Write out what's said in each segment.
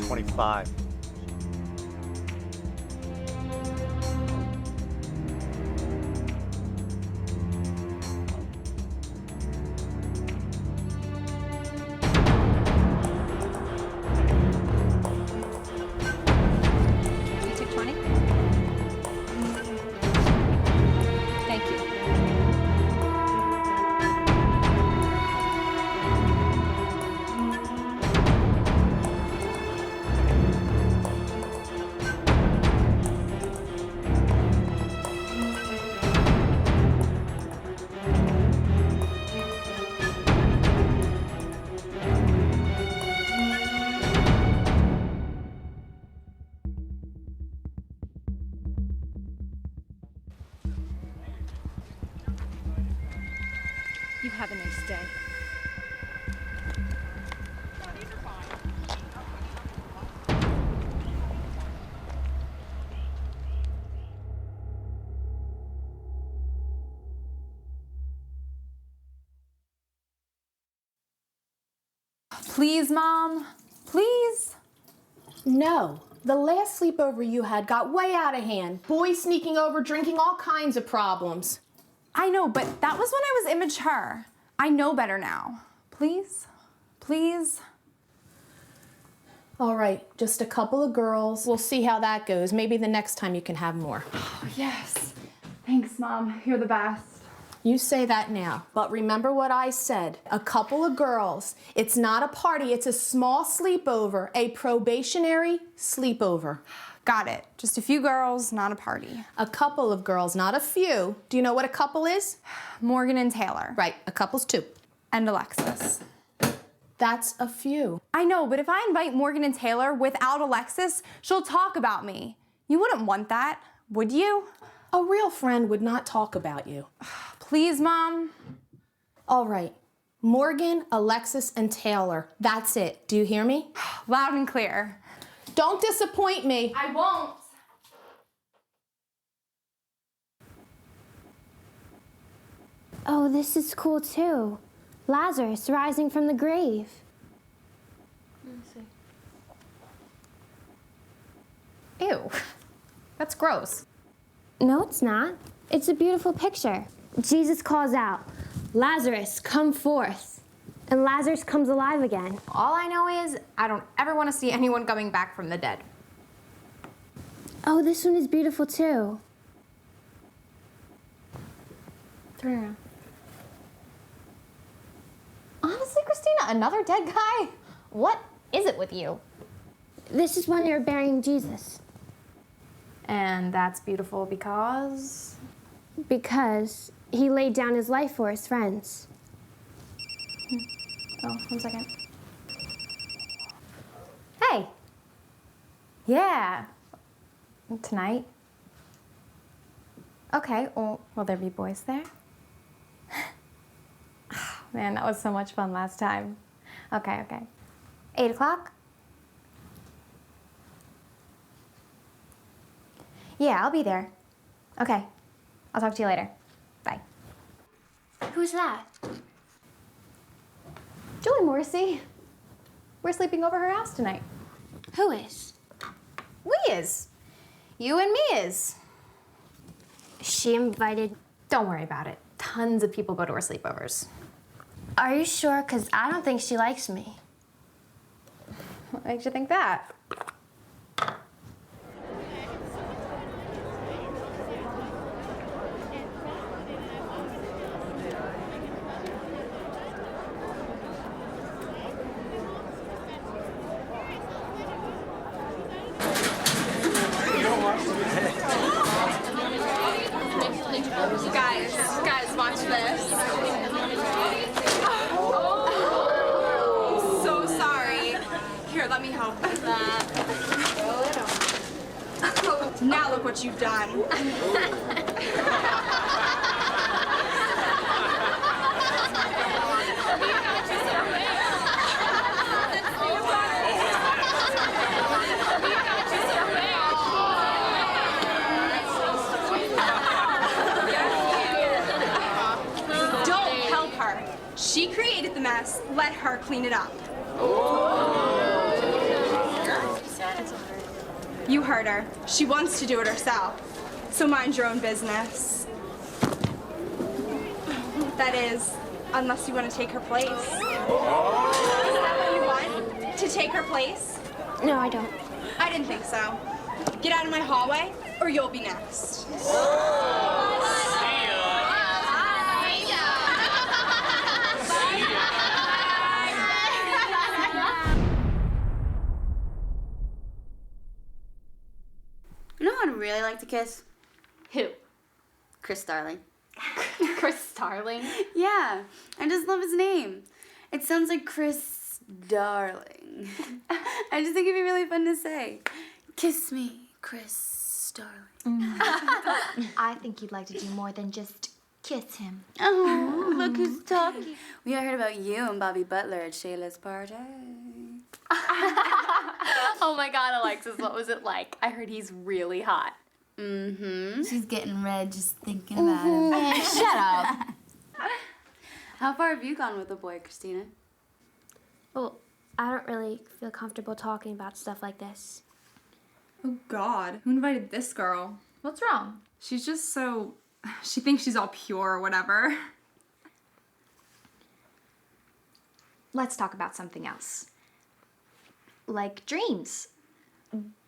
25. You took 20? Thank you. You have a nice day. Please, Mom. Please. No. The last sleepover you had got way out of hand. Boys sneaking over, drinking, all kinds of problems. I know, but that was when I was immature. I know better now. Please? Please? All right, just a couple of girls. We'll see how that goes. Maybe the next time you can have more. Oh, yes. Thanks, Mom. You're the best. You say that now, but remember what I said. A couple of girls. It's not a party, it's a small sleepover, a probationary sleepover. Got it. Just a few girls, not a party. A couple of girls, not a few. Do you know what a couple is? Morgan and Taylor. Right, a couple's two. And Alexis. That's a few. I know, but if I invite Morgan and Taylor without Alexis, she'll talk about me. You wouldn't want that, would you? A real friend would not talk about you. Please, Mom. All right. Morgan, Alexis, and Taylor. That's it. Do you hear me? Loud and clear. Don't disappoint me. I won't. Oh, this is cool too. Lazarus rising from the grave. Ew. That's gross. No, it's not. It's a beautiful picture. Jesus calls out, "Lazarus, come forth." And Lazarus comes alive again. All I know is I don't ever want to see anyone coming back from the dead. Oh, this one is beautiful too. Turn around. Honestly, Christina, another dead guy? What is it with you? This is when they were burying Jesus. And that's beautiful because... Because he laid down his life for his friends. Oh, 1 second. Hey. Yeah. Tonight? Okay, well, will there be boys there? Man, that was so much fun last time. Okay. 8 o'clock? Yeah, I'll be there. Okay. I'll talk to you later. Bye. Who's that? Julie Morrissey. We're sleeping over her house tonight. Who is? We is. You and me is. Is she invited? Don't worry about it. Tons of people go to our sleepovers. Are you sure? Because I don't think she likes me. What makes you think that? Guys, watch this. Oh, so sorry. Here, let me help with that. Now look what you've done. She created the mess. Let her clean it up. You heard her. She wants to do it herself. So mind your own business. That is, unless you want to take her place. Is that what you want? To take her place? No, I don't. I didn't think so. Get out of my hallway, or you'll be next. You know who I'd really like to kiss? Who? Chris Starling. Chris Starling? Yeah, I just love his name. It sounds like Chris Darling. I just think it'd be really fun to say. Kiss me, Chris Starling. I think you'd like to do more than just kiss him. Oh, look who's talking. We heard about you and Bobby Butler at Shayla's party. Oh my god, Alexis, what was it like? I heard he's really hot. Mm-hmm. She's getting red just thinking about him. Shut up. How far have you gone with the boy, Christina? Well, I don't really feel comfortable talking about stuff like this. Oh, God. Who invited this girl? What's wrong? She's just so... She thinks she's all pure or whatever. Let's talk about something else. Like dreams.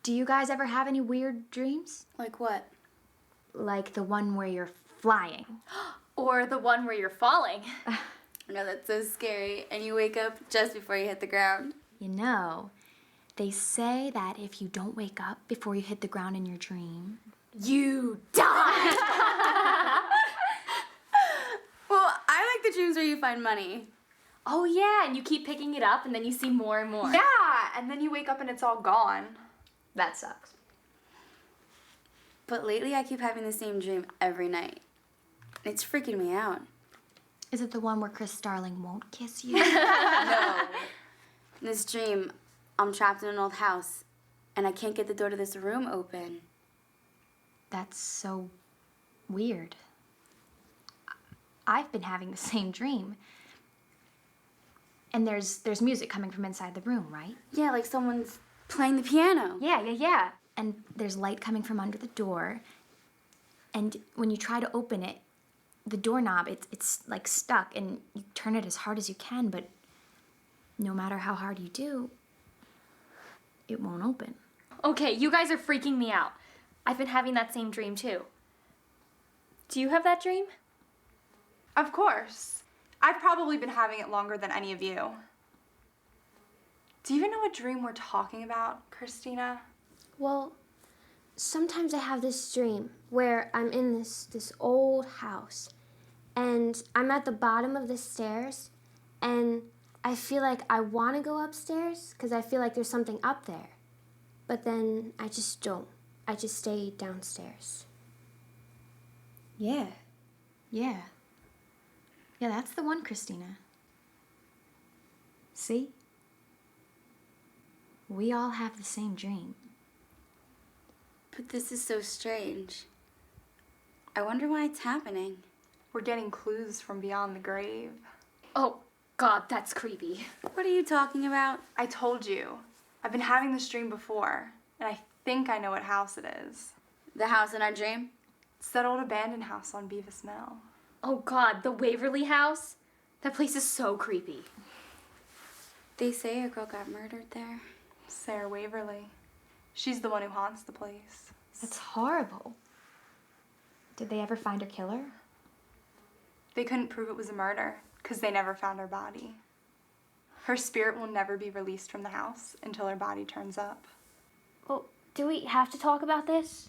Do you guys ever have any weird dreams? Like what? Like the one where you're flying. Or the one where you're falling. No, that's so scary. And you wake up just before you hit the ground. You know, they say that if you don't wake up before you hit the ground in your dream, You die! Well, I like the dreams where you find money. Oh yeah, and you keep picking it up and then you see more and more. Yeah, and then you wake up and it's all gone. that sucks. But lately I keep having the same dream every night. It's freaking me out. Is it the one where Chris Starling won't kiss you? No. In this dream, I'm trapped in an old house, and I can't get the door to this room open. That's so weird. I've been having the same dream. And there's music coming from inside the room, right? Yeah, like someone's playing the piano. Yeah. And there's light coming from under the door. And when you try to open it, the doorknob, it's like stuck, and you turn it as hard as you can, but no matter how hard you do, it won't open. Okay, you guys are freaking me out. I've been having that same dream too. Do you have that dream? Of course. I've probably been having it longer than any of you. Do you even know what dream we're talking about, Christina? Well, sometimes I have this dream where I'm in this old house, and I'm at the bottom of the stairs, and I feel like I want to go upstairs because I feel like there's something up there. But then I just don't. I just stay downstairs. Yeah, that's the one, Christina. See? We all have the same dream. But this is so strange. I wonder why it's happening. We're getting clues from beyond the grave. Oh god, that's creepy. What are you talking about? I told you. I've been having this dream before, and I think I know what house it is. The house in our dream? It's that old abandoned house on Beavis Mill. Oh god, the Waverly House? That place is so creepy. They say a girl got murdered there. Sarah Waverly. She's the one who haunts the place. That's horrible. Did they ever find her killer? They couldn't prove it was a murder because they never found her body. Her spirit will never be released from the house until her body turns up. Well, do we have to talk about this?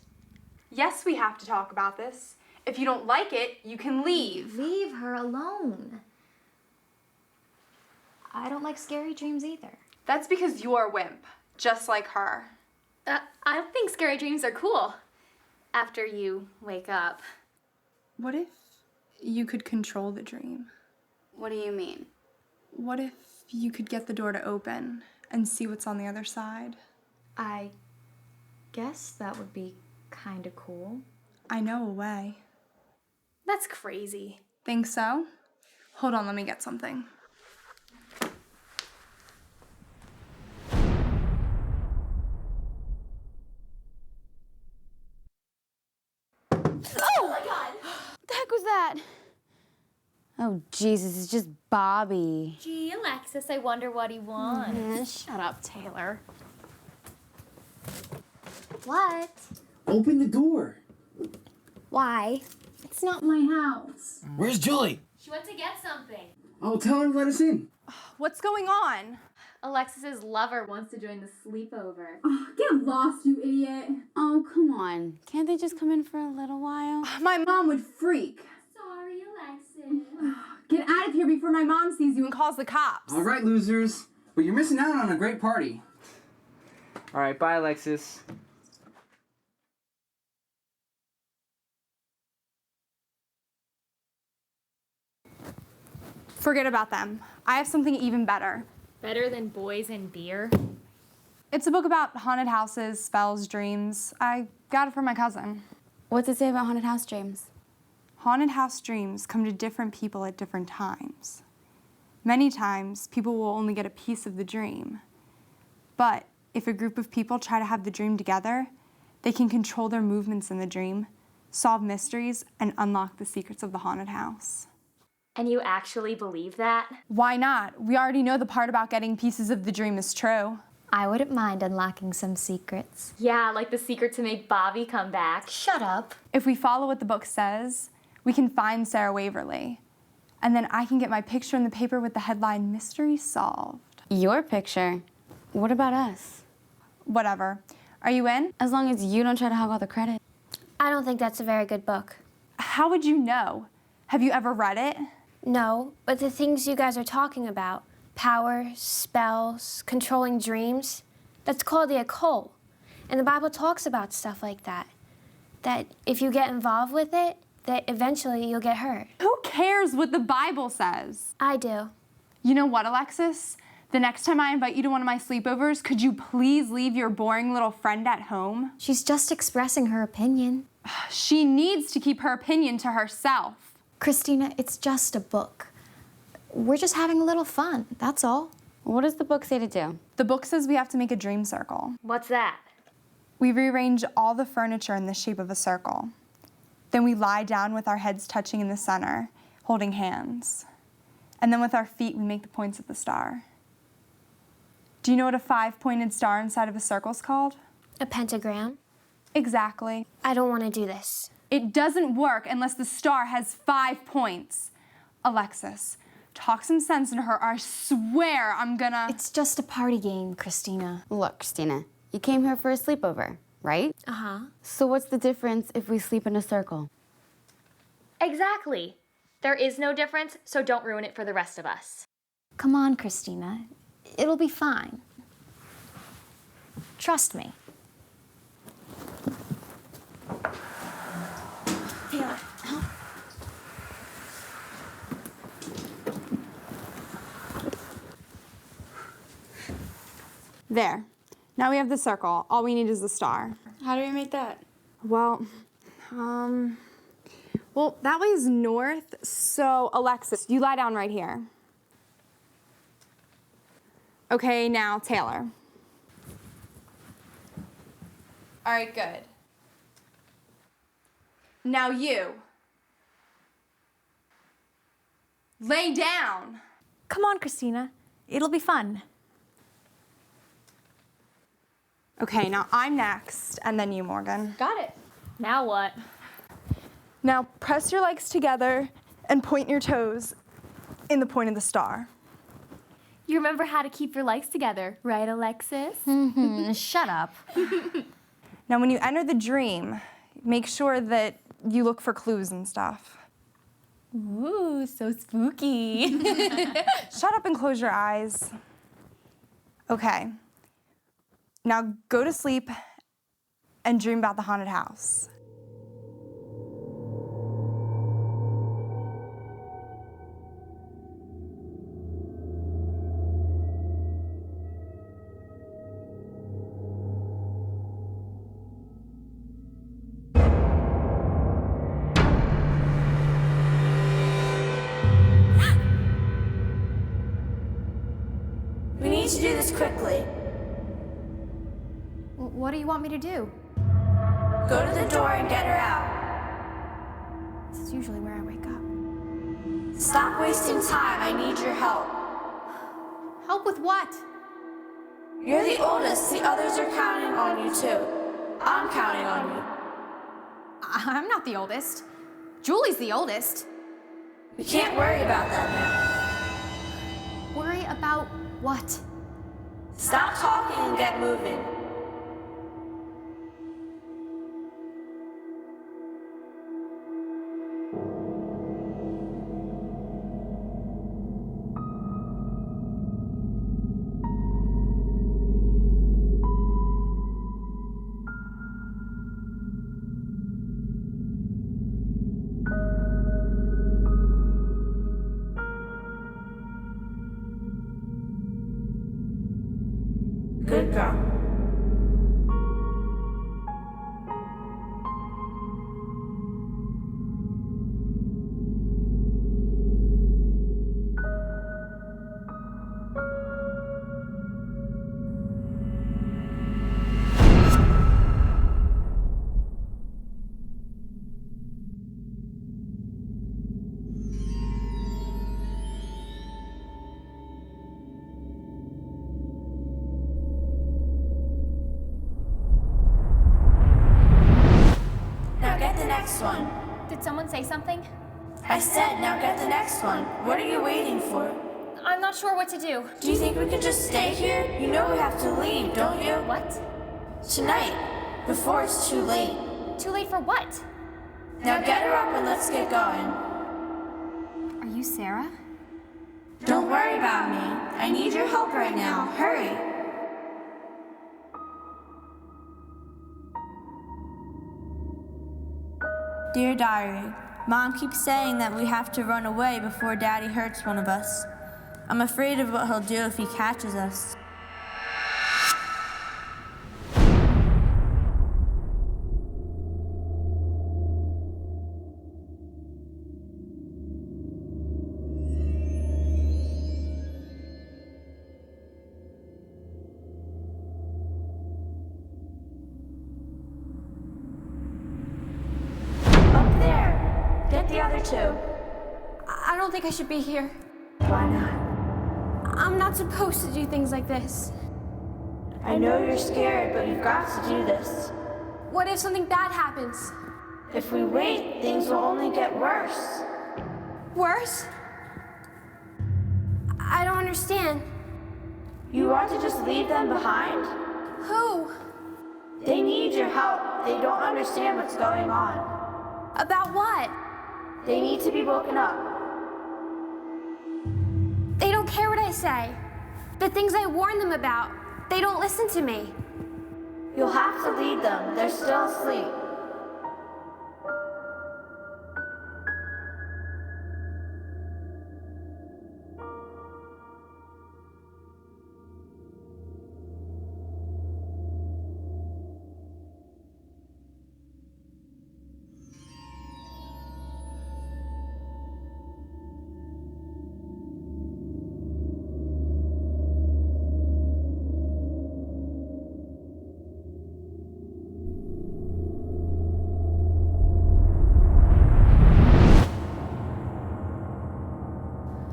Yes, we have to talk about this. If you don't like it, you can leave. Leave her alone. I don't like scary dreams either. That's because you're a wimp, just like her. I think scary dreams are cool. After you wake up. What if you could control the dream? What do you mean? What if you could get the door to open and see what's on the other side? I guess that would be kind of cool. I know a way. That's crazy. Think so? Hold on, let me get something. Oh, Jesus, it's just Bobby. Gee, Alexis, I wonder what he wants. Shut up, Taylor. What? Open the door. Why? It's not my house. Where's Julie? She went to get something. Oh, tell her to let us in. What's going on? Alexis's lover wants to join the sleepover. Get lost, you idiot. Oh, come on. Can't they just come in for a little while? My mom would freak. Sorry, Alexis. Get out of here before my mom sees you and calls the cops. All right, losers. But you're missing out on a great party. All right, bye, Alexis. Forget about them. I have something even better. Better than boys and beer? It's a book about haunted houses, spells, dreams. I got it from my cousin. What's it say about haunted house dreams? Haunted house dreams come to different people at different times. Many times, people will only get a piece of the dream. But if a group of people try to have the dream together, they can control their movements in the dream, solve mysteries, and unlock the secrets of the haunted house. And you actually believe that? Why not? We already know the part about getting pieces of the dream is true. I wouldn't mind unlocking some secrets. Yeah, like the secret to make Bobby come back. Shut up. If we follow what the book says, we can find Sarah Waverly. And then I can get my picture in the paper with the headline, Mystery Solved. Your picture. What about us? Whatever. Are you in? As long as you don't try to hog all the credit. I don't think that's a very good book. How would you know? Have you ever read it? No, but the things you guys are talking about, power, spells, controlling dreams, that's called the occult. And the Bible talks about stuff like that. That if you get involved with it, that eventually you'll get hurt. Who cares what the Bible says? I do. You know what, Alexis? The next time I invite you to one of my sleepovers, could you please leave your boring little friend at home? She's just expressing her opinion. She needs to keep her opinion to herself. Christina, it's just a book. We're just having a little fun, that's all. What does the book say to do? The book says we have to make a dream circle. What's that? We rearrange all the furniture in the shape of a circle. Then we lie down with our heads touching in the center, holding hands. And then with our feet, we make the points of the star. Do you know what a 5-pointed star inside of a circle is called? A pentagram. Exactly. I don't want to do this. It doesn't work unless the star has 5 points. Alexis, talk some sense into her or I swear I'm gonna... It's just a party game, Christina. Look, Christina, you came here for a sleepover, right? Uh-huh. So what's the difference if we sleep in a circle? Exactly. There is no difference, so don't ruin it for the rest of us. Come on, Christina. It'll be fine. Trust me. Taylor, help. There. Now we have the circle. All we need is the star. How do we make that? Well, that way is north, so Alexis, you lie down right here. Okay, now Taylor. All right, good. Now you. Lay down. Come on, Christina. It'll be fun. Okay, now I'm next, and then you, Morgan. Got it. Now what? Now press your legs together and point your toes in the point of the star. You remember how to keep your legs together, right, Alexis? Shut up. Now when you enter the dream, make sure that you look for clues and stuff. Ooh, so spooky. Shut up and close your eyes. Okay. Now go to sleep and dream about the haunted house. We need to do this quickly. What do you want me to do? Go to the door and get her out. This is usually where I wake up. Stop wasting time. I need your help. Help with what? You're the oldest. The others are counting on you, too. I'm counting on you. I'm not the oldest. Julie's the oldest. We can't worry about that now. Worry about what? Stop talking and get moving. Good girl. Now get the next one. Did someone say something? I said, now get the next one. What are you waiting for? I'm not sure what to do. Do you think we can just stay here? You know we have to leave, don't you? What? Tonight, before it's too late. Too late for what? Now get her up and let's get going. Are you Sarah? Don't worry about me. I need your help right now. Hurry. Dear Diary, Mom keeps saying that we have to run away before Daddy hurts one of us. I'm afraid of what he'll do if he catches us. Up there. Get the other two. I don't think I should be here. Why not? I'm not supposed to do things like this. I know you're scared, but you've got to do this. What if something bad happens? If we wait, things will only get worse. Worse? I don't understand. You want to just leave them behind? Who? They need your help. They don't understand what's going on. About what? They need to be woken up. They don't care what I say. The things I warn them about, they don't listen to me. You'll have to lead them. They're still asleep.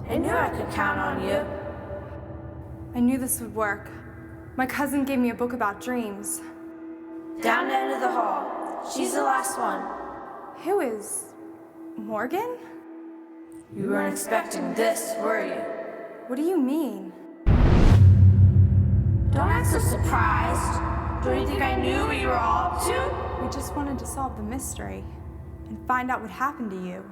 I knew I could count on you. I knew this would work. My cousin gave me a book about dreams. Down the end of the hall. She's the last one. Who is Morgan? You weren't expecting this, were you? What do you mean? Don't act so surprised. Don't you think I knew what you were all up to? We just wanted to solve the mystery and find out what happened to you.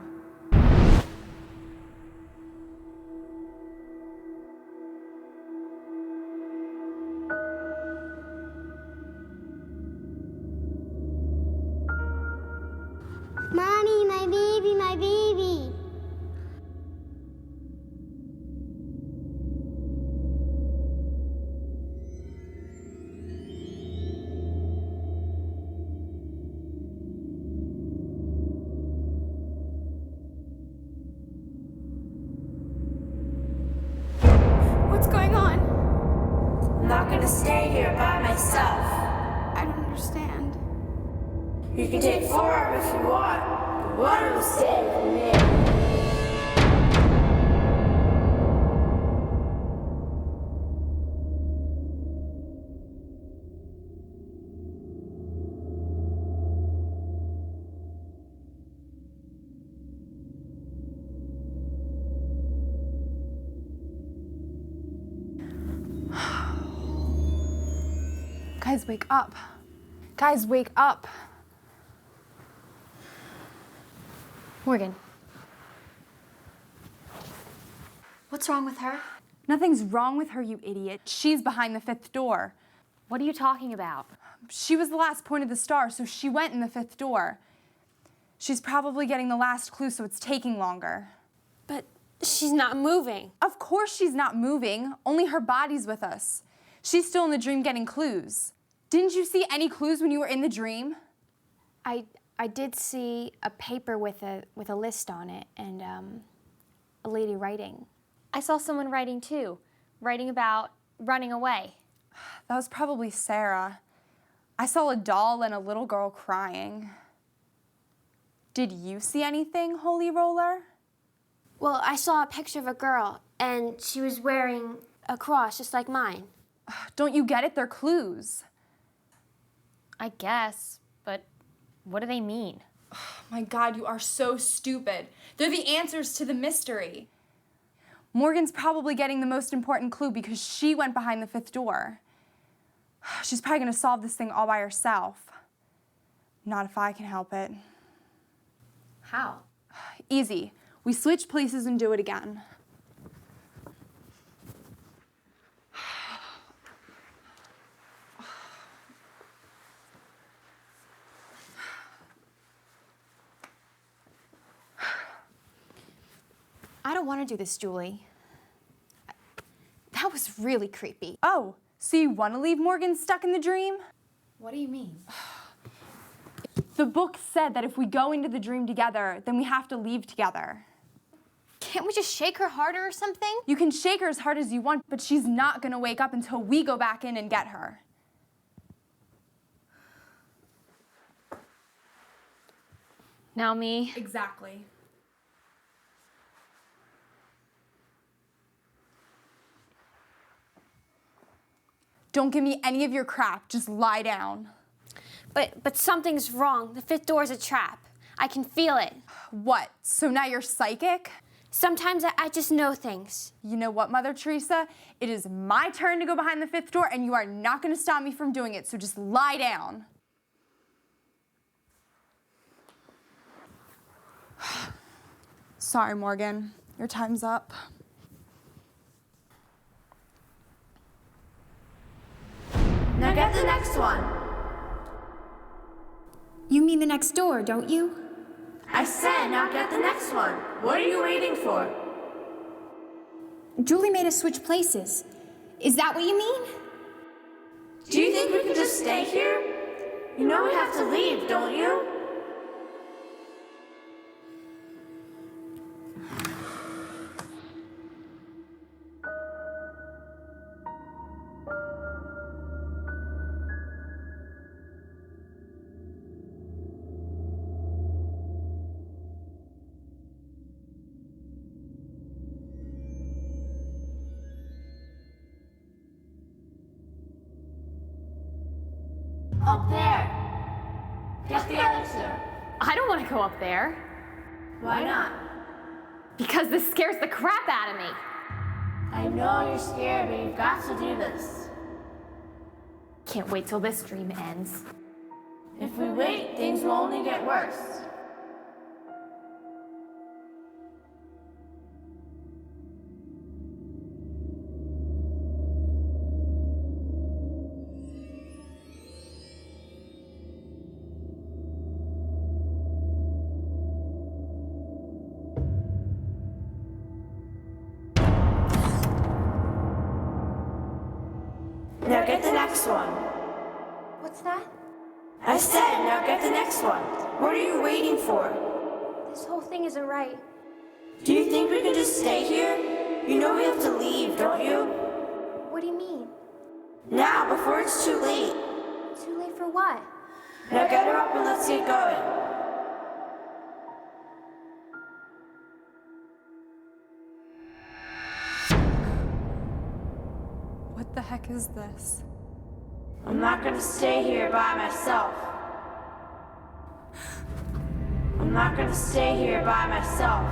Mommy, my baby, my baby. What's going on? I'm not gonna stay here by myself. I don't understand. You can take 4 if you want, but one will stay with me. Guys, wake up. Guys, wake up. Morgan. What's wrong with her? Nothing's wrong with her, you idiot. She's behind the 5th door. What are you talking about? She was the last point of the star, so she went in the 5th door. She's probably getting the last clue, so it's taking longer. But she's not moving. Of course she's not moving, only her body's with us. She's still in the dream getting clues. Didn't you see any clues when you were in the dream? I did see a paper with a list on it and a lady writing. I saw someone writing too, writing about running away. That was probably Sarah. I saw a doll and a little girl crying. Did you see anything, Holy Roller? Well, I saw a picture of a girl, and she was wearing a cross just like mine. Don't you get it? They're clues. I guess, but what do they mean? Oh my God, you are so stupid. They're the answers to the mystery. Morgan's probably getting the most important clue because she went behind the 5th door. She's probably gonna solve this thing all by herself. Not if I can help it. How? Easy. We switch places and do it again. I don't want to do this, Julie. That was really creepy. Oh, so you want to leave Morgan stuck in the dream? What do you mean? The book said that if we go into the dream together, then we have to leave together. Can't we just shake her harder or something? You can shake her as hard as you want, but she's not gonna wake up until we go back in and get her. Now me. Exactly. Don't give me any of your crap, just lie down. But something's wrong. The 5th door is a trap. I can feel it. What, so now you're psychic? Sometimes I just know things. You know what, Mother Teresa? It is my turn to go behind the 5th door, and you are not gonna stop me from doing it, so just lie down. Sorry, Morgan. Your time's up. Now get the next one. You mean the next door, don't you? I said now get the next one. What are you waiting for? Julie made us switch places. Is that what you mean? Do you think we can just stay here? You know we have to leave, don't you? Up there. Get the answer. I don't want to go up there. Why not? Because this scares the crap out of me. I know you're scared, but you've got to do this. Can't wait till this dream ends. If we wait, things will only get worse. Now get the next one. What's that? I said, now get the next one. What are you waiting for? This whole thing isn't right. Do you think we can just stay here? You know we have to leave, don't you? What do you mean? Now, before it's too late. Too late for what? Now get her up and let's get going. What the heck is this? I'm not gonna stay here by myself. I'm not gonna stay here by myself.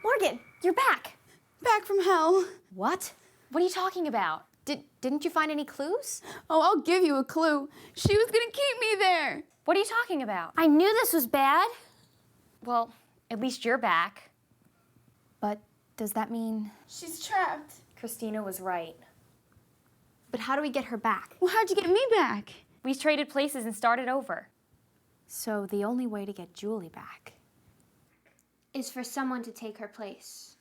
Morgan, you're back. Back from hell. What? What are you talking about? Didn't you find any clues? Oh, I'll give you a clue. She was gonna keep me there. What are you talking about? I knew this was bad. Well, at least you're back. But does that mean She's trapped. Christina was right? But how do we get her back? Well, how'd you get me back? We traded places and started over. So the only way to get Julie back Is for someone to take her place.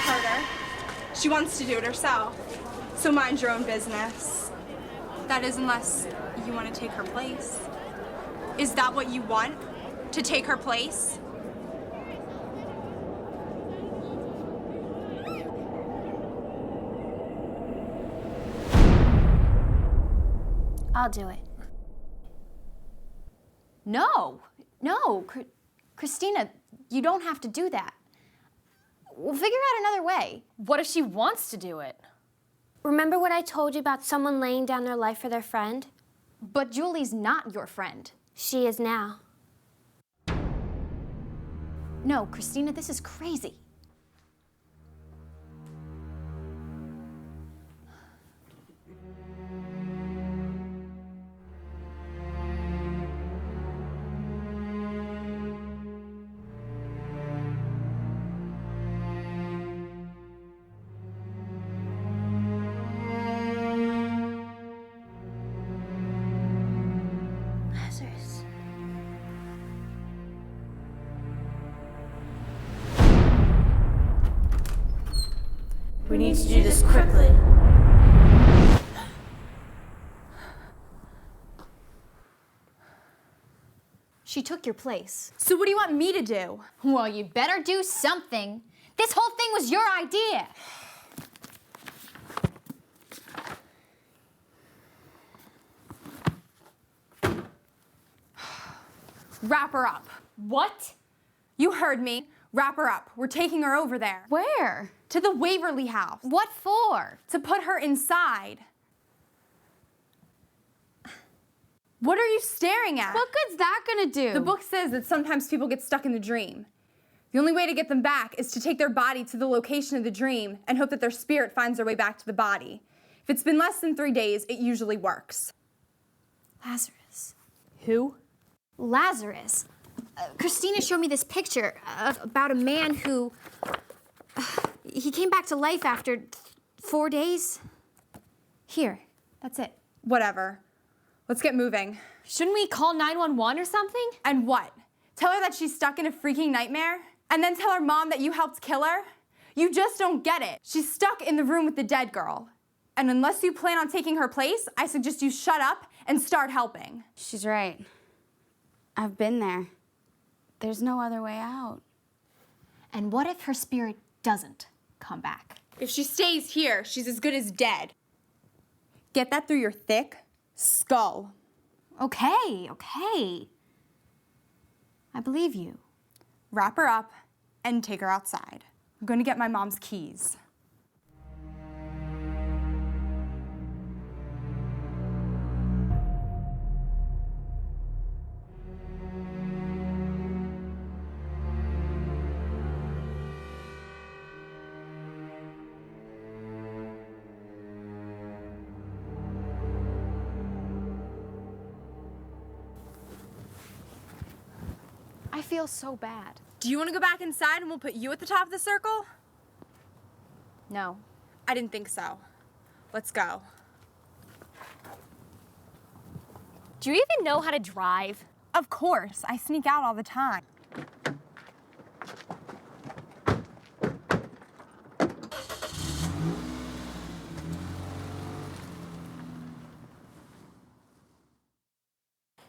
Heard her. She wants to do it herself. So mind your own business. That is, unless you want to take her place. Is that what you want? To take her place? I'll do it. No, Christina, you don't have to do that. We'll figure out another way. What if she wants to do it? Remember what I told you about someone laying down their life for their friend? But Julie's not your friend. She is now. No, Christina, this is crazy. Lazarus. We need to do this quickly. She took your place. So what do you want me to do? Well, you better do something. This whole thing was your idea. Wrap her up. What? You heard me. Wrap her up. We're taking her over there. Where? To the Waverly house. What for? To put her inside. What are you staring at? What good's that gonna do? The book says that sometimes people get stuck in the dream. The only way to get them back is to take their body to the location of the dream and hope that their spirit finds their way back to the body. If it's been less than 3 days, it usually works. Lazarus. Who? Lazarus. Christina showed me this picture about a man who... he came back to life after 4 days. Here, that's it. Whatever. Let's get moving. Shouldn't we call 911 or something? And what? Tell her that she's stuck in a freaking nightmare? And then tell her mom that you helped kill her? You just don't get it. She's stuck in the room with the dead girl. And unless you plan on taking her place, I suggest you shut up and start helping. She's right. I've been there. There's no other way out. And what if her spirit doesn't come back? If she stays here, she's as good as dead. Get that through your thick skull. Okay. I believe you. Wrap her up and take her outside. I'm going to get my mom's keys. I feel so bad. Do you want to go back inside and we'll put you at the top of the circle? No. I didn't think so. Let's go. Do you even know how to drive? Of course. I sneak out all the time.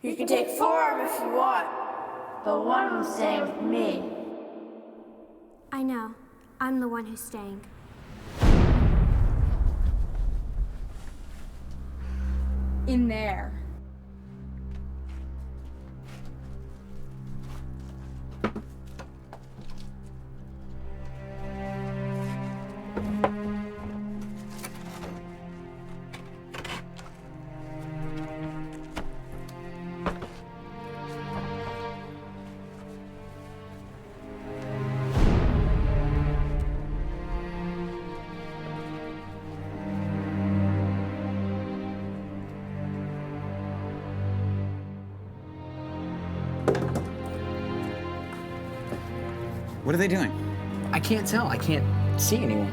You can take 4 if you want, but 1 will stay with me. I know. I'm the one who's staying. In there. What are they doing? I can't tell. I can't see anyone.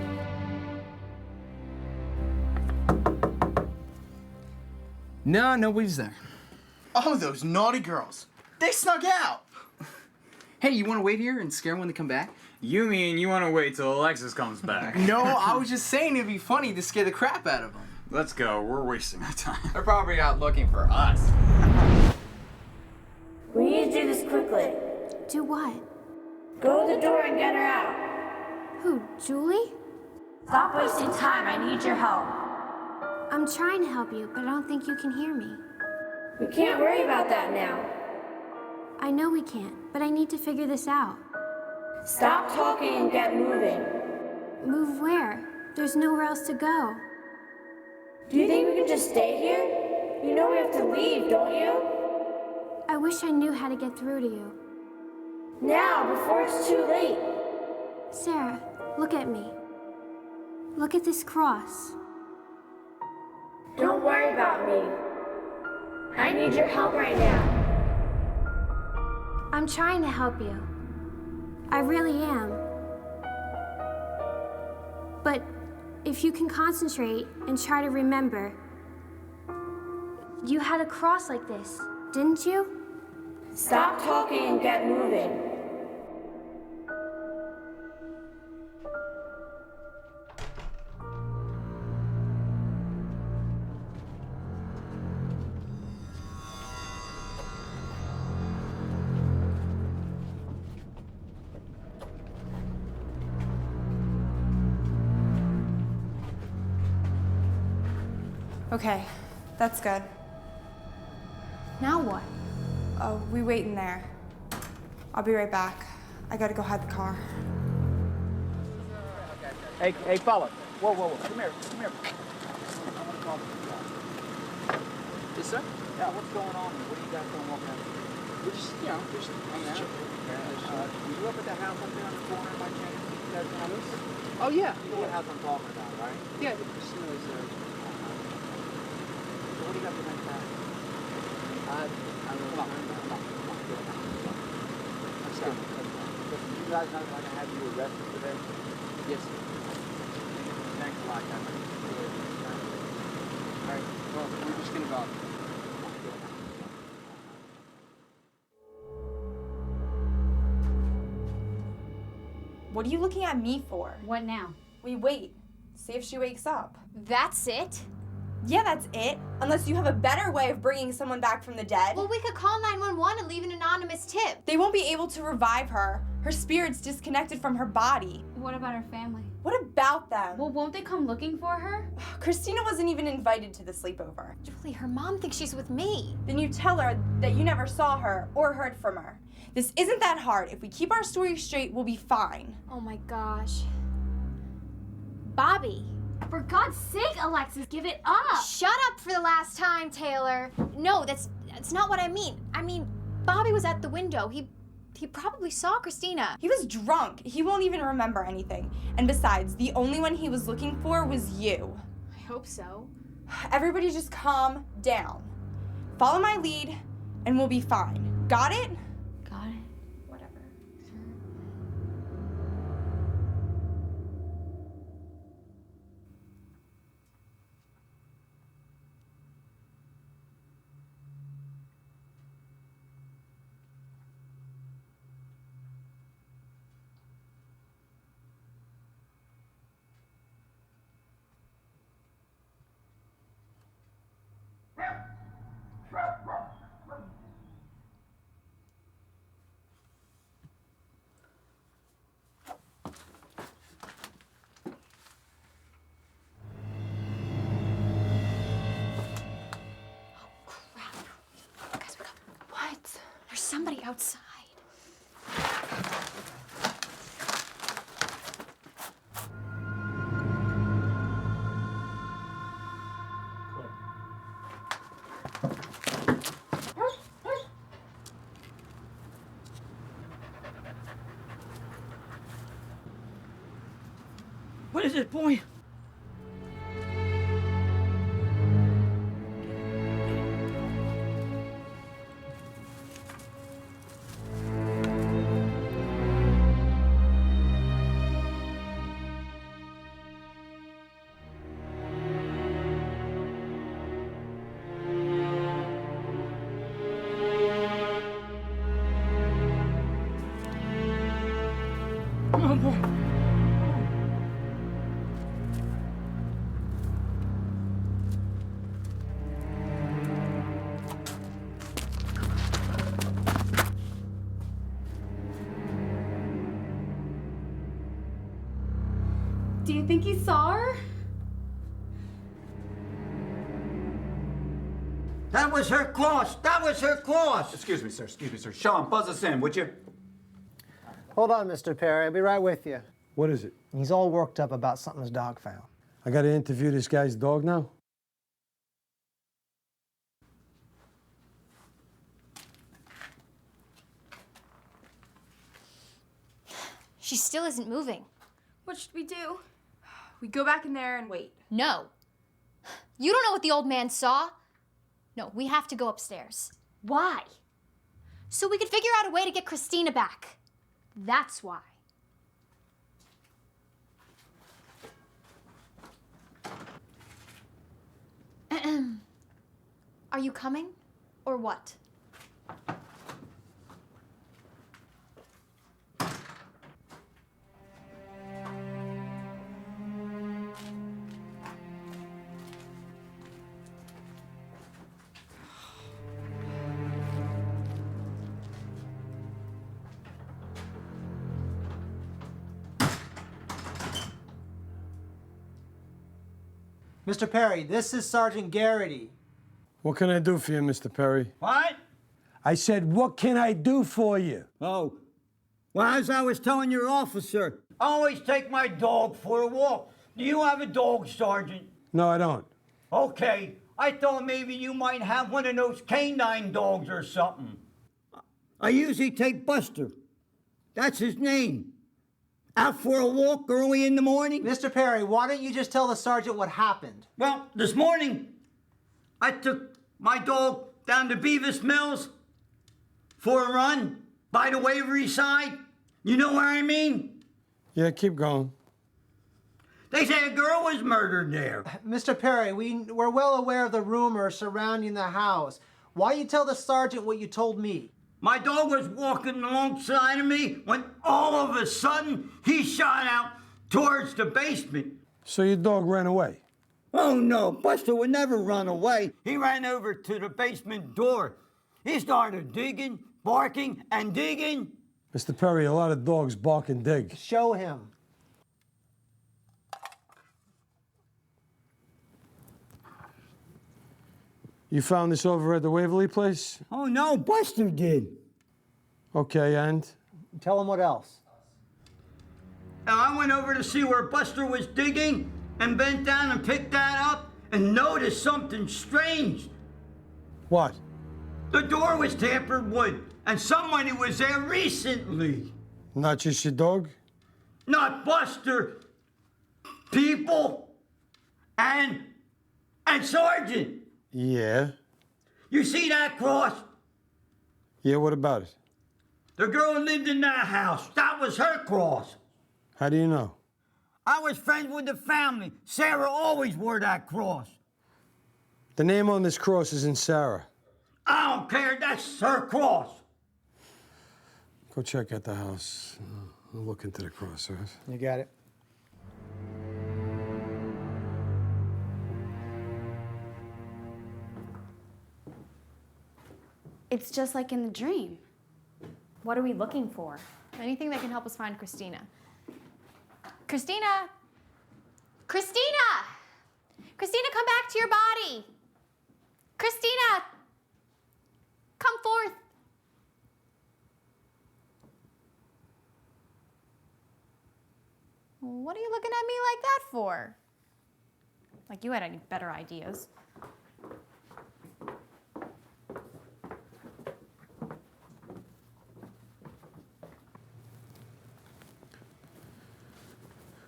No, nobody's there. Oh, those naughty girls. They snuck out. Hey, you want to wait here and scare them when they come back? You mean you want to wait till Alexis comes back? No, I was just saying it'd be funny to scare the crap out of them. Let's go. We're wasting our time. They're probably out looking for us. We need to do this quickly. Do what? Go to the door and get her out. Who, Julie? Stop wasting time. I need your help. I'm trying to help you, but I don't think you can hear me. We can't worry about that now. I know we can't, but I need to figure this out. Stop talking and get moving. Move where? There's nowhere else to go. Do you think we can just stay here? You know we have to leave, don't you? I wish I knew how to get through to you. Now, before it's too late. Sarah, look at me. Look at this cross. Don't worry about me. I need your help right now. I'm trying to help you. I really am. But if you can concentrate and try to remember, you had a cross like this, didn't you? Stop talking and get moving. Okay, that's good. Now what? Oh, we wait in there. I'll be right back. I gotta go hide the car. Hey, fella. Whoa. Come here. Yes, sir? Yeah, what's going on? What are you guys doing walking out? We're just hanging out. You up at that house up there on the corner by chance? You guys know this? Oh, yeah. You know what house I'm talking about, right? Yeah, the casino is there. What do you got behind that? Come on. Let's go. Listen, you guys not going to have you arrested today? Yes, sir. Thanks a lot, guys. All right, well, we're just going to go. What are you looking at me for? What now? We wait. See if she wakes up. That's it? Yeah, that's it. Unless you have a better way of bringing someone back from the dead. Well, we could call 911 and leave an anonymous tip. They won't be able to revive her. Her spirit's disconnected from her body. What about her family? What about them? Well, won't they come looking for her? Christina wasn't even invited to the sleepover. Julie, her mom thinks she's with me. Then you tell her that you never saw her or heard from her. This isn't that hard. If we keep our story straight, we'll be fine. Oh my gosh. Bobby. For God's sake, Alexis, give it up! Shut up for the last time, Taylor. No, that's not what I mean. I mean, Bobby was at the window. He probably saw Christina. He was drunk. He won't even remember anything. And besides, the only one he was looking for was you. I hope so. Everybody just calm down. Follow my lead, and we'll be fine. Got it? Got it. Whatever. There's somebody outside. What is it, boy? Do you think he saw her? That was her cross. That was her cross. Excuse me, sir. Excuse me, sir. Sean, buzz us in, would you? Hold on, Mr. Perry. I'll be right with you. What is it? He's all worked up about something his dog found. I gotta interview this guy's dog now? She still isn't moving. What should we do? We go back in there and wait. No. You don't know what the old man saw. No, we have to go upstairs. Why? So we could figure out a way to get Christina back. That's why. Are you coming? Or what? Mr. Perry, this is Sergeant Garrity. What can I do for you, Mr. Perry? What? I said, what can I do for you? Oh. Well, as I was telling your officer, I always take my dog for a walk. Do you have a dog, Sergeant? No, I don't. Okay. I thought maybe you might have one of those canine dogs or something. I usually take Buster. That's his name. Out for a walk early in the morning. Mr. Perry, why don't you just tell the sergeant what happened? Well, this morning, I took my dog down to Beavis Mills for a run by the Waverly side. You know where I mean? Yeah, keep going. They say a girl was murdered there. Mr. Perry, we're well aware of the rumors surrounding the house. Why you tell the sergeant what you told me? My dog was walking alongside of me when all of a sudden he shot out towards the basement. So your dog ran away? Oh no, Buster would never run away. He ran over to the basement door. He started digging, barking, and digging. Mr. Perry, a lot of dogs bark and dig. Show him. You found this over at the Waverly place? Oh no, Buster did. Okay, and? Tell him what else. Now I went over to see where Buster was digging and bent down and picked that up and noticed something strange. What? The door was tampered with and somebody was there recently. Not just your dog? Not Buster. People and Sergeant. Yeah. You see that cross? Yeah, what about it? The girl who lived in that house. That was her cross. How do you know? I was friends with the family. Sarah always wore that cross. The name on this cross isn't Sarah. I don't care. That's her cross. Go check out the house. I'll look into the cross, all right? You got it. It's just like in the dream. What are we looking for? Anything that can help us find Christina. Christina! Christina! Christina, come back to your body! Christina! Come forth! What are you looking at me like that for? Like you had any better ideas.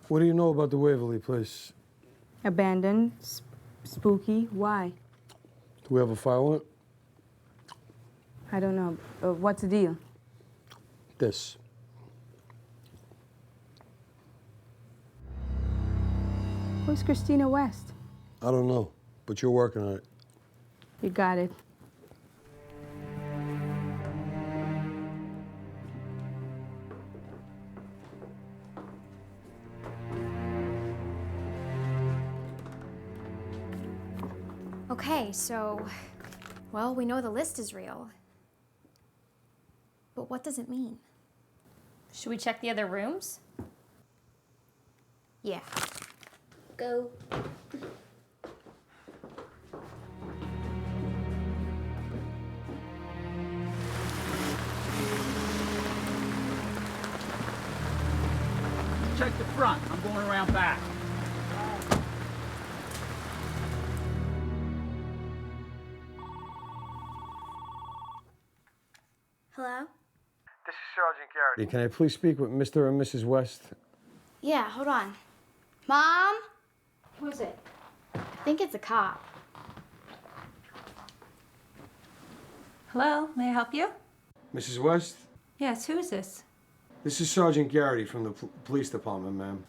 What do you know about the Waverly place? Abandoned, spooky. Why? Do we have a file on it? I don't know. What's the deal? This. Who's Christina West? I don't know, but you're working on it. You got it. Okay, so, well, we know the list is real. But what does it mean? Should we check the other rooms? Yeah. go. Check the front. I'm going around back. Hello? This is Sergeant Garrity. Can I please speak with Mr. and Mrs. West? Yeah, hold on. Mom? Who is it? I think it's a cop. Hello, may I help you? Mrs. West? Yes, who is this? This is Sergeant Garrity from the police department, ma'am.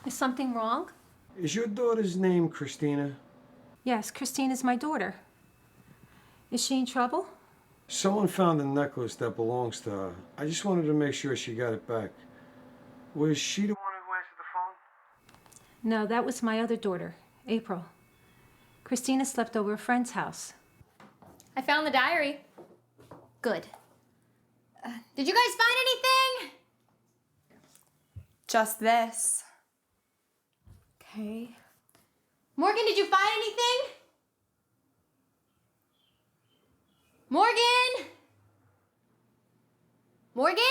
Is something wrong? Is your daughter's name Christina? Yes, Christine is my daughter. Is she in trouble? Someone found a necklace that belongs to her. I just wanted to make sure she got it back. Was she the one who answered the phone? No, that was my other daughter, April. Christina slept over a friend's house. I found the diary. Good. Did you guys find anything? Just this. Okay. Morgan, did you find anything? Morgan? Morgan?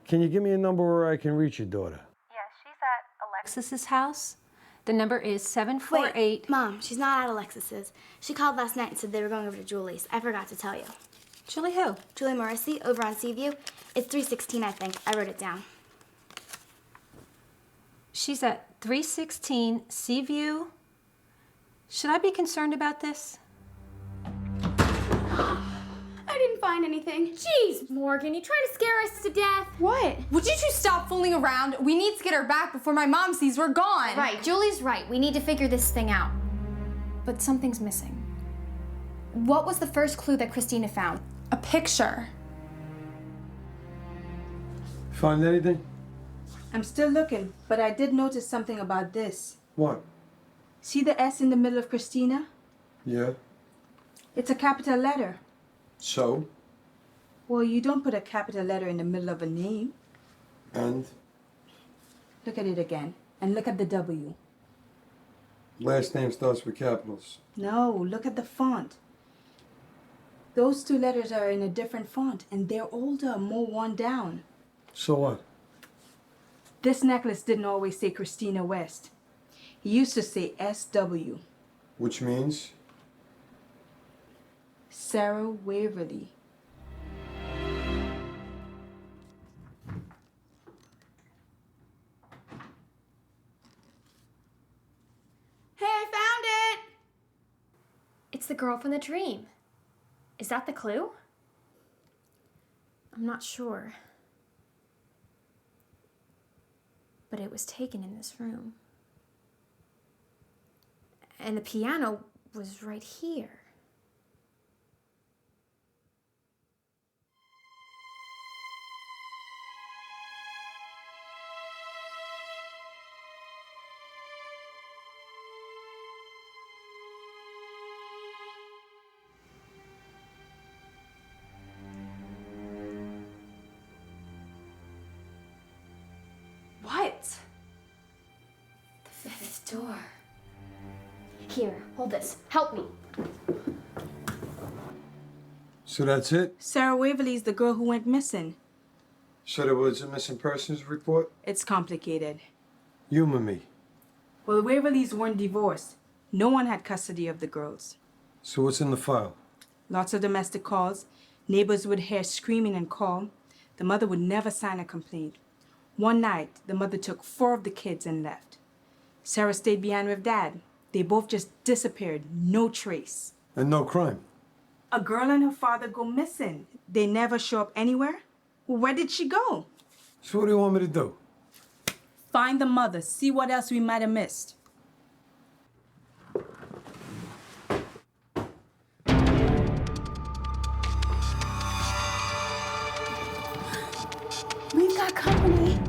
Can you give me a number where I can reach your daughter? Yes, she's at Alexis's house. The number is 748. Wait, Mom, she's not at Alexis's. She called last night and said they were going over to Julie's. I forgot to tell you. Julie who? Julie Morrissey, over on Seaview. It's 316, I think. I wrote it down. She's at 316 Seaview. Should I be concerned about this? I didn't find anything. Jeez, Morgan, you trying to scare us to death? What? Would you two stop fooling around? We need to get her back before my mom sees we're gone. Right, Julie's right. We need to figure this thing out. But something's missing. What was the first clue that Christina found? A picture. Find anything? I'm still looking, but I did notice something about this. What? See the S in the middle of Christina? Yeah. It's a capital letter. So? Well, you don't put a capital letter in the middle of a name. And? Look at it again. And look at the W. Last name starts with capitals. No, look at the font. Those two letters are in a different font, and they're older, more worn down. So what? This necklace didn't always say Christina West. It used to say SW. Which means? Sarah Waverly. Hey, I found it! It's the girl from the dream. Is that the clue? I'm not sure. But it was taken in this room. And the piano was right here. What? The fifth door. Here, hold this. Help me. So that's it? Sarah Waverly's the girl who went missing. So there was a missing persons report? It's complicated. Humor me. Well, the Waverlys weren't divorced. No one had custody of the girls. So what's in the file? Lots of domestic calls. Neighbors would hear screaming and call. The mother would never sign a complaint. One night, the mother took 4 of the kids and left. Sarah stayed behind with Dad. They both just disappeared, no trace. And no crime? A girl and her father go missing. They never show up anywhere. Well, where did she go? So what do you want me to do? Find the mother, see what else we might have missed. We've got company.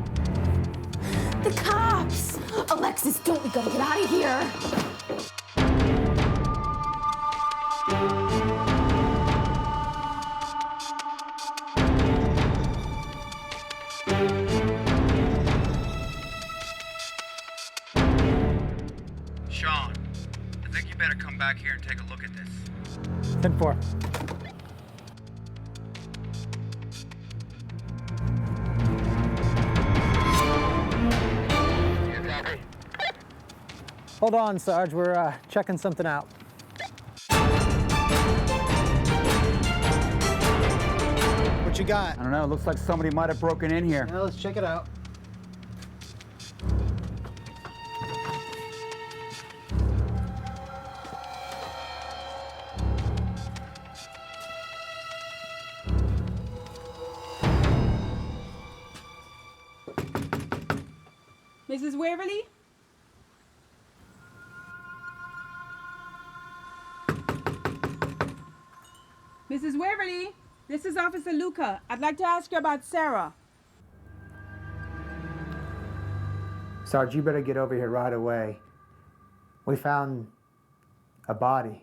The cops! Alexis, don't, we gotta get out of here. better come back here and take a look at this. 10-4. Hold on, Sarge. We're checking something out. What you got? I don't know, it looks like somebody might have broken in here. Yeah, let's check it out. Mrs. Waverly? Mrs. Waverly, this is Officer Luca. I'd like to ask you about Sarah. Sarge, you better get over here right away. We found a body.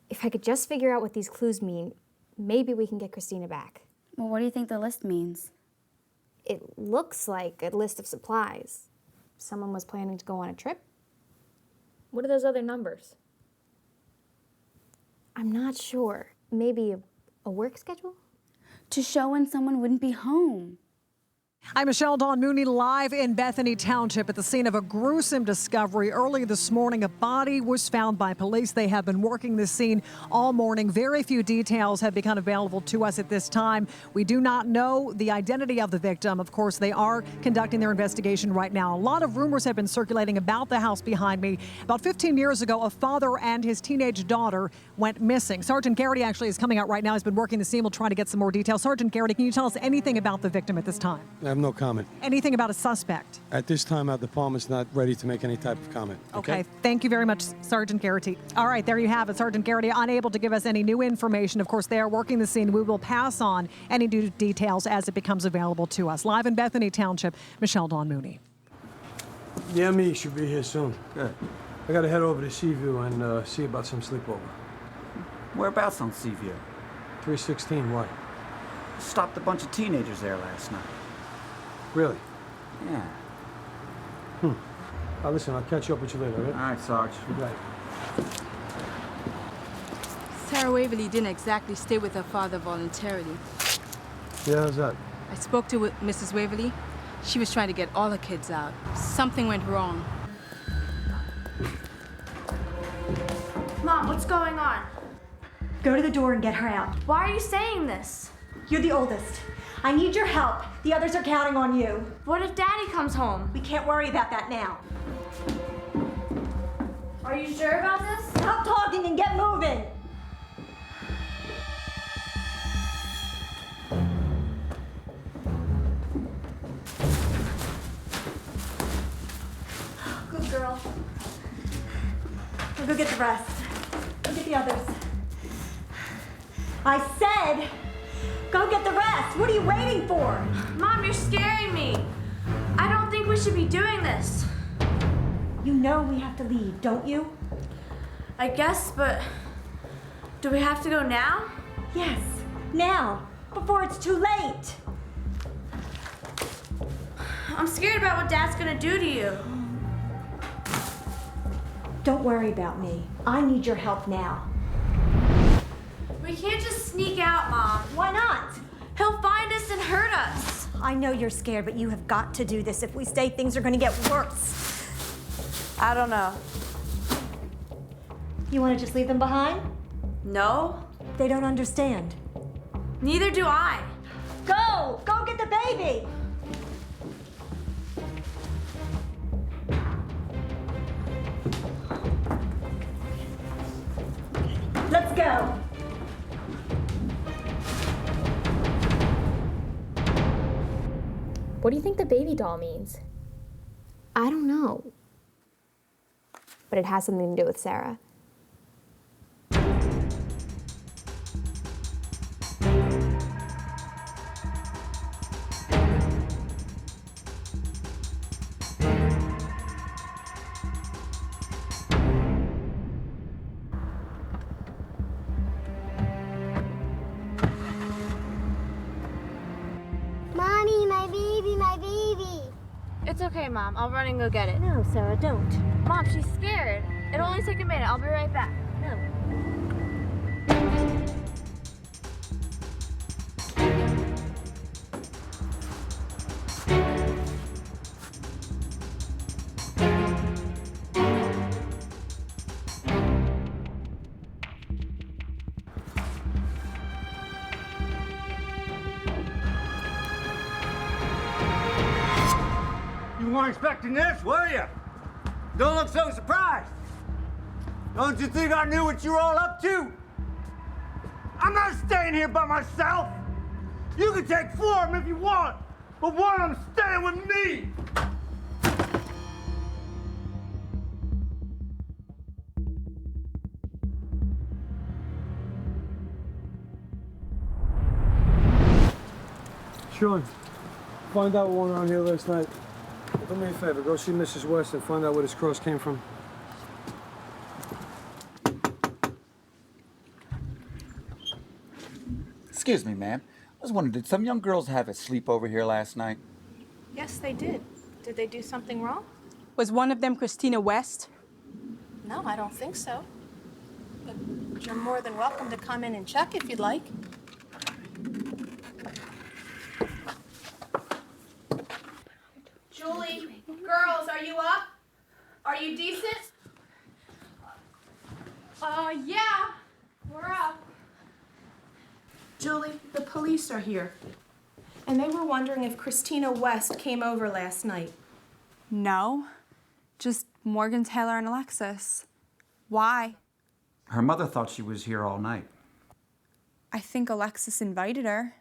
If I could just figure out what these clues mean, maybe we can get Christina back. Well, what do you think the list means? It looks like a list of supplies. Someone was planning to go on a trip. What are those other numbers? I'm not sure. Maybe a work schedule? To show when someone wouldn't be home. I'm Michelle Dawn Mooney, live in Bethany Township at the scene of a gruesome discovery. Early this morning, a body was found by police. They have been working the scene all morning. Very few details have become available to us at this time. We do not know the identity of the victim. Of course, they are conducting their investigation right now. A lot of rumors have been circulating about the house behind me. About 15 years ago, a father and his teenage daughter went missing. Sergeant Garrity actually is coming out right now. He's been working the scene. We'll try to get some more details. Sergeant Garrity, can you tell us anything about the victim at this time? I have no comment. Anything about a suspect? At this time, our department's not ready to make any type of comment. Okay. Thank you very much, Sergeant Garrity. All right, there you have it. Sergeant Garrity unable to give us any new information. Of course, they are working the scene. We will pass on any new details as it becomes available to us. Live in Bethany Township, Michelle Dawn Mooney. Yeah, me should be here soon. Good. I gotta head over to Seaview and see about some sleepover. Whereabouts on Seaview? 316, why? Stopped a bunch of teenagers there last night. Really? Yeah. Listen, I'll catch up with you later, all right? All right, Sarge. Good night. Sarah Waverly didn't exactly stay with her father voluntarily. Yeah, how's that? I spoke to Mrs. Waverly. She was trying to get all her kids out. Something went wrong. Mom, what's going on? Go to the door and get her out. Why are you saying this? You're the oldest. I need your help. The others are counting on you. What if Daddy comes home? We can't worry about that now. Are you sure about this? Stop talking and get moving. Good girl. We'll go get the rest. Go get the others. I said, go get the rest. What are you waiting for? Mom, you're scaring me. I don't think we should be doing this. You know we have to leave, don't you? I guess, but do we have to go now? Yes, now, before it's too late. I'm scared about what Dad's gonna do to you. Don't worry about me. I need your help now. We can't just sneak out, Mom. Why not? He'll find us and hurt us. I know you're scared, but you have got to do this. If we stay, things are gonna get worse. I don't know. You wanna just leave them behind? No. They don't understand. Neither do I. Go! Go get the baby! Let's go. What do you think the baby doll means? I don't know. But it has something to do with Sarah. It's okay, Mom. I'll run and go get it. No, Sarah, don't. Mom, she's scared. It'll only take a minute. I'll be right back. No. You weren't expecting this, were you? Don't look so surprised. Don't you think I knew what you were all up to? I'm not staying here by myself. You can take 4 of them if you want, but one of them's staying with me. Sean, find out what went on here last night. Do me a favor, go see Mrs. West and find out where this cross came from. Excuse me, ma'am. I was wondering, did some young girls have a sleepover here last night? Yes, they did. Did they do something wrong? Was one of them Christina West? No, I don't think so. But you're more than welcome to come in and check if you'd like. Julie, girls, are you up? Are you decent? Yeah. We're up. Julie, the police are here. And they were wondering if Christina West came over last night. No, just Morgan, Taylor, and Alexis. Why? Her mother thought she was here all night. I think Alexis invited her,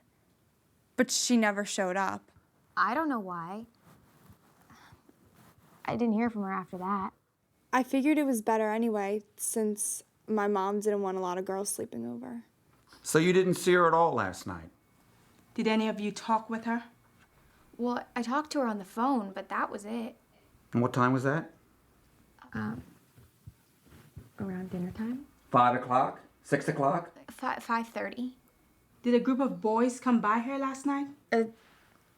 but she never showed up. I don't know why. I didn't hear from her after that. I figured it was better anyway, since my mom didn't want a lot of girls sleeping over. So you didn't see her at all last night? Did any of you talk with her? Well, I talked to her on the phone, but that was it. And what time was that? Around dinner time? 5 o'clock? 6 o'clock? 5:30. Did a group of boys come by here last night?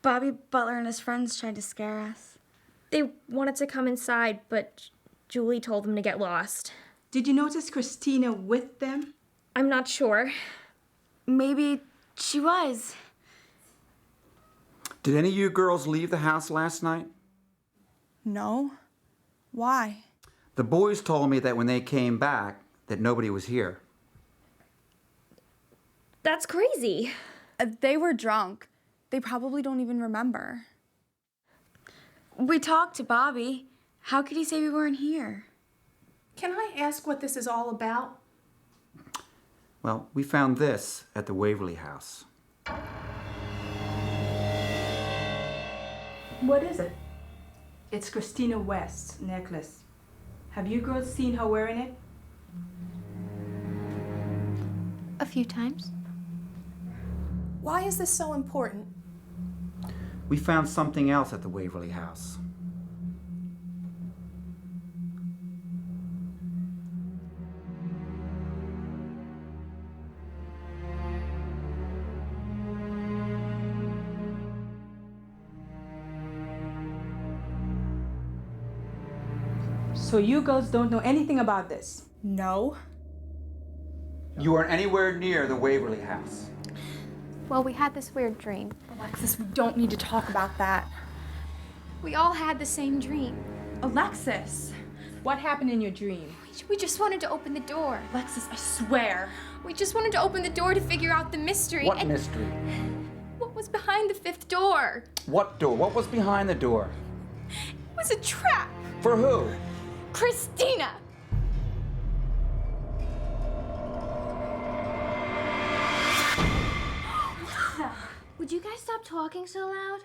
Bobby Butler and his friends tried to scare us. They wanted to come inside, but Julie told them to get lost. Did you notice Christina with them? I'm not sure. Maybe she was. Did any of you girls leave the house last night? No. Why? The boys told me that when they came back, that nobody was here. That's crazy. They were drunk. They probably don't even remember. We talked to Bobby. How could he say we weren't here? Can I ask what this is all about? Well, we found this at the Waverly House. What is it? It's Christina West's necklace. Have you girls seen her wearing it? A few times. Why is this so important? We found something else at the Waverly House. So you girls don't know anything about this? No. You weren't anywhere near the Waverly House. Well, we had this weird dream. Alexis, we don't need to talk about that. We all had the same dream. Alexis! What happened in your dream? We just wanted to open the door. Alexis, I swear. We just wanted to open the door to figure out the mystery. What and mystery? what was behind the 5th door? What door? What was behind the door? It was a trap. For who? Christina! Would you guys stop talking so loud?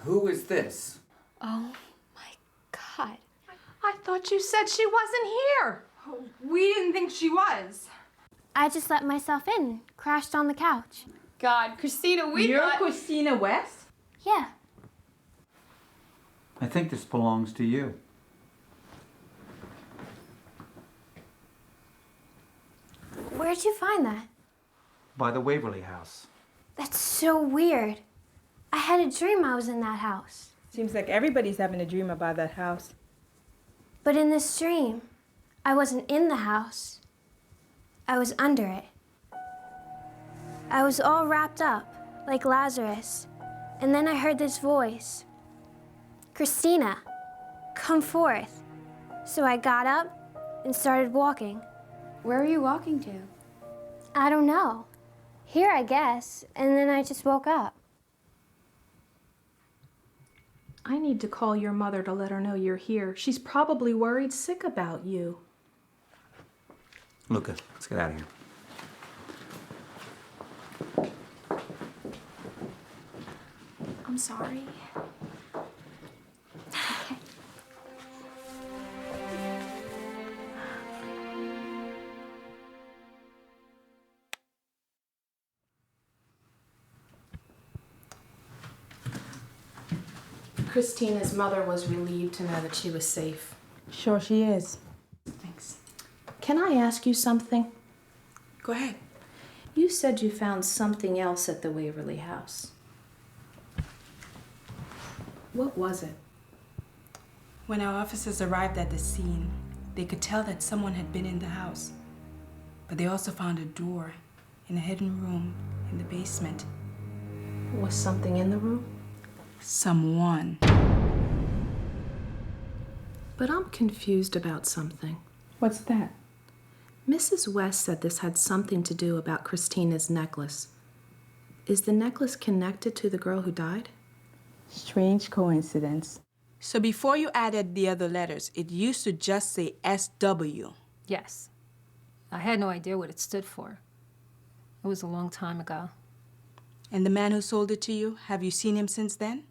Who is this? Oh my God. I thought you said she wasn't here. We didn't think she was. I just let myself in, crashed on the couch. God, Christina, You're Christina West? Yeah. I think this belongs to you. Where'd you find that? By the Waverly House. That's so weird. I had a dream I was in that house. Seems like everybody's having a dream about that house. But in this dream, I wasn't in the house. I was under it. I was all wrapped up, like Lazarus. And then I heard this voice. Christina, come forth. So I got up and started walking. Where are you walking to? I don't know. Here, I guess. And then I just woke up. I need to call your mother to let her know you're here. She's probably worried sick about you. Luca, let's get out of here. I'm sorry. Okay. Christina's mother was relieved to know that she was safe. Sure she is. Thanks. Can I ask you something? Go ahead. You said you found something else at the Waverly house. What was it? When our officers arrived at the scene, they could tell that someone had been in the house. But they also found a door in a hidden room in the basement. Was something in the room? Someone. But I'm confused about something. What's that? Mrs. West said this had something to do about Christina's necklace. Is the necklace connected to the girl who died? Strange coincidence. So before you added the other letters, it used to just say SW. Yes. I had no idea what it stood for. It was a long time ago. And the man who sold it to you, have you seen him since then?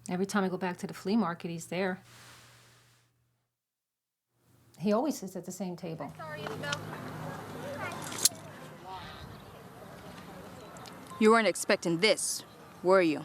Every time I go back to the flea market, he's there. He always sits at the same table. You weren't expecting this, were you?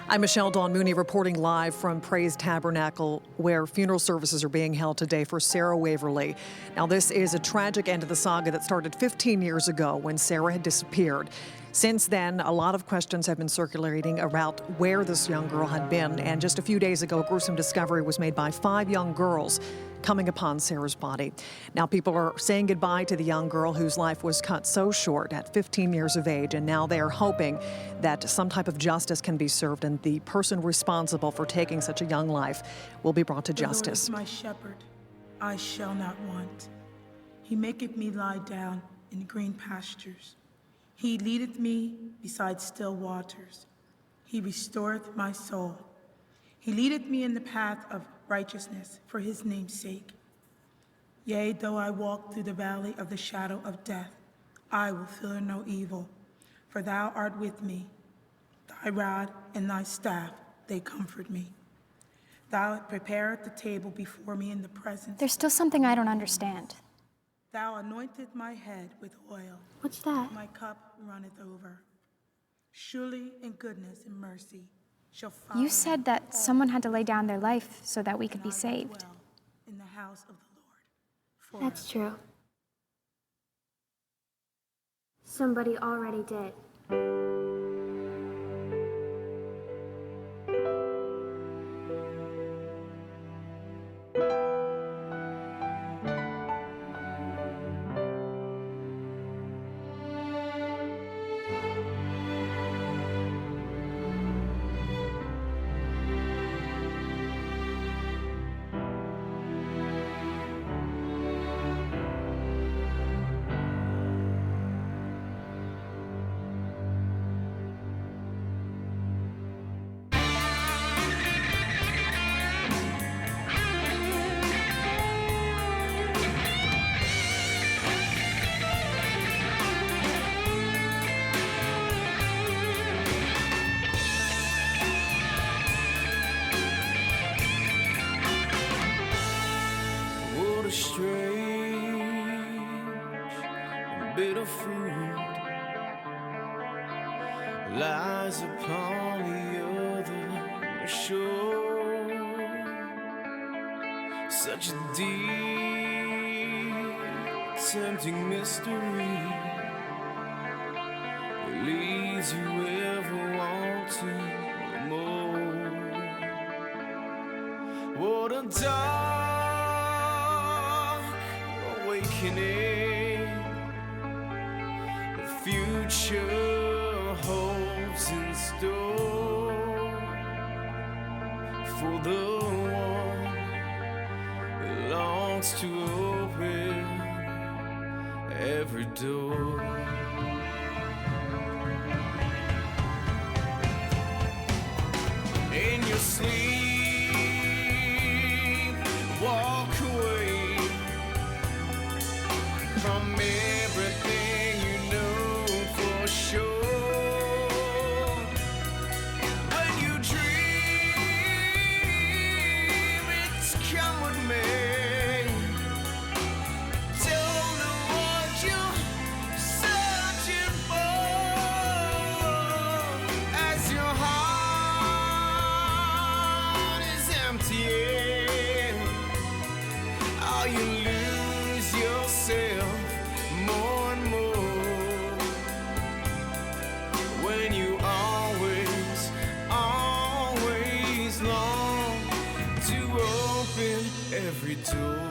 I'm Michelle Dawn Mooney reporting live from Praise Tabernacle, where funeral services are being held today for Sarah Waverly. Now, this is a tragic end to the saga that started 15 years ago when Sarah had disappeared. Since then, a lot of questions have been circulating about where this young girl had been, and just a few days ago, a gruesome discovery was made by 5 young girls coming upon Sarah's body. Now, people are saying goodbye to the young girl whose life was cut so short at 15 years of age, and now they are hoping that some type of justice can be served and the person responsible for taking such a young life will be brought to justice. The Lord is my shepherd, I shall not want. He maketh me lie down in green pastures. He leadeth me beside still waters. He restoreth my soul. He leadeth me in the path of righteousness for his name's sake. Yea, though I walk through the valley of the shadow of death, I will fear no evil, for thou art with me. Thy rod and thy staff, they comfort me. Thou preparest the table before me in the presence. There's still something I don't understand. Thou anointest my head with oil. What's that? My cup runneth over. Surely in goodness and mercy shall follow You said that someone had to lay down their life so that we could be saved. in the house of the Lord. That's true. Somebody already did. What a strange and bitter fruit lies upon the other shore. such a deep, tempting mystery. It leads you ever wanting more. What a dark awakening the future holds in store for the one who longs to open every door. In your sleep, walk away from everything you know for sure. When you dream, it's come with me. Don't know what you're searching for as your heart is emptying. Oh, you lose yourself more and more when you always long to open every door.